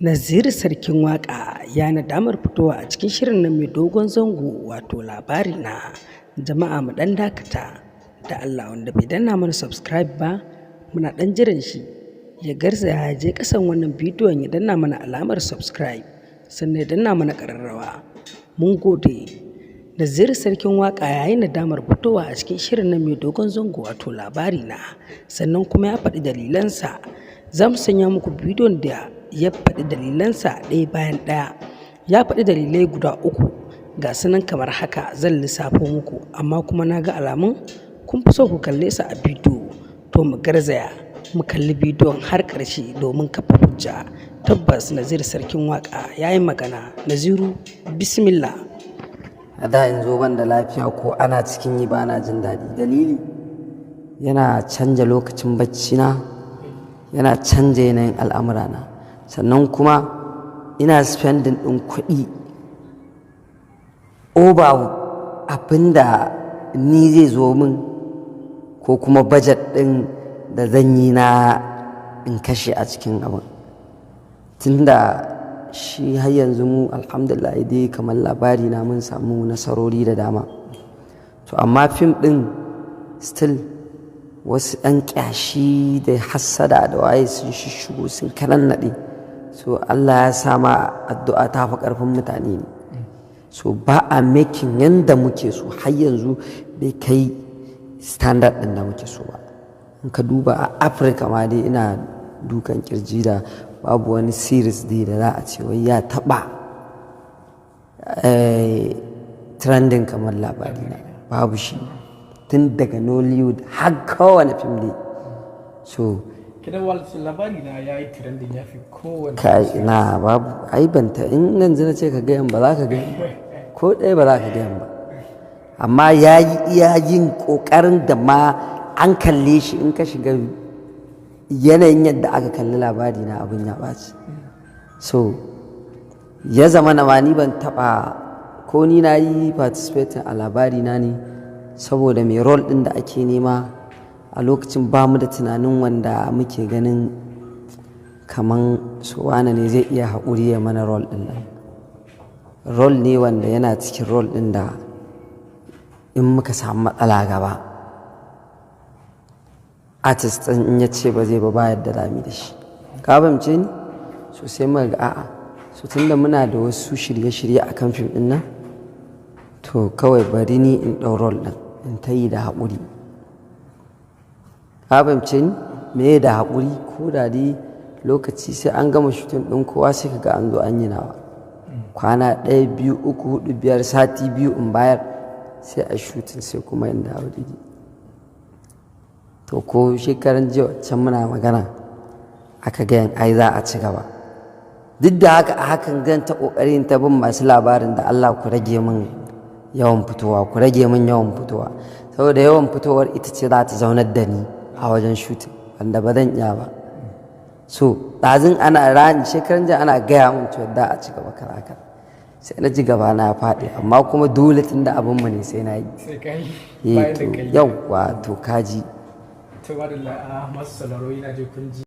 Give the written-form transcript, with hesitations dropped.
Naziru Sarkin Waƙa ya nadamar fitowa a cikin shirin nan mai dogon zango wato Labarina. Jama'a mu ɗan dakata da Allah wanda bai danna mana subscribe ba muna ɗan jiran shi ya garzaya ya je ƙasan wannan bidiyon ya danna mana alamar subscribe sannan ya danna mana ƙararrawa. Mun gode. Naziru Sarkin Waƙa ya yi nadamar fitowa a cikin shirin nan mai dogon zango wato Labarina sannan kuma ya faɗi dalilansa. Za mu sanya muku bidiyon da ya faɗi dalilansa ɗaya bayan ɗaya. Ya faɗi dalilai guda uku ga su nan kamar haka zan lissafo muku amma kuma na ga alamun kun fi so ku kalle su a bidiyo, to mu garzaya mu kalli bidiyon har ƙarshe domin kafa hujja. Tabbas Naziru Sarkin Waƙa ya yi magana. Naziru bismillah. A da in zo ban da lafiya ko ana cikin yi ba na jin daɗi. Dalili yana canja lokacin baccina, yana canja yanayin al'amurana, sannan kuma ina spending ɗin kuɗi over abin da ni zai zo min ko kuma budget ɗin da zan yi na in kashe a cikin abin. Tunda shi har yanzu mu alhamdulillah dai kamar Labarina mun samu nasarori da dama, to amma fim ɗin still wasu ɗan ƙyashi da hassada da waye sun shigo sun kanannaɗe. So Allah ya sama addu'a ta fi ƙarfin mutane ne, so ba a making yanda muke so, har yanzu bai kai standard ɗin da muke so ba. In ka duba a Afirka ma dai ina dukan kirji da babu wani series dai da za a ce wai ya taɓa trending kamar Labarina, babu shi tun daga Nollywood har kowane fim dai. So kidan Labarina ya yi trending ya fi kowane kai na babu ai banta in yanzu na ce ka gayan ba za ka gayan ba, ko ɗaya ba za ka gayan ba, amma ya yi iya yin ƙoƙarin da ma an kalle shi in ka shiga yanayin yadda aka kalli Labarina abin ya ɓaci. So ya zama na ma ni ban taɓa, ko ni na yi participating a Labarina ne saboda mai role ɗin da ake nema a lokacin ba mu da tunanin wanda muke ganin kaman su wane ne zai iya haƙuri ya mana role ɗin nan. Role ne wanda yana cikin role ɗin da in muka samu matsala gaba artist ɗin in ya ce ba zai ba yadda dami da shi, ka fahimce ni? So sai muka ga a'a, so tunda muna da wasu shirye-shirye a kan fim ɗin nan, to kawai bari ni in ɗau role ɗin in ta yi da haƙuri. Ka fahimce ni? Me da haƙuri, ko da dai lokaci sai an gama shooting ɗin kowa sai ka ga an zo an yi nawa. Kwana 1, 2, 3, 4, 5 sati 2 in bayar sai a shooting sai kuma in dawo daidai. To ko shekaran jiya can muna magana aka gayan ai za a ci gaba. Duk da haka a hakan gan ta ƙoƙarin ta bin masu labarin da Allah ku rage min yawan fitowa, ku rage min yawan fitowa, saboda yawan fitowar ita ce za ta zaunar da ni a wajen shooting wanda ba zan iya ba. So ɗazun ana rani shekaran jiya ana gaya min cewa da a ci gaba karaka, sai na ji gaba na faɗi, amma kuma dole tun da abinmu ne sai na yi. sai ka yi bayan da ka yi. Yauwa to kaji. Ta wadda masu sauraro yana je kun ji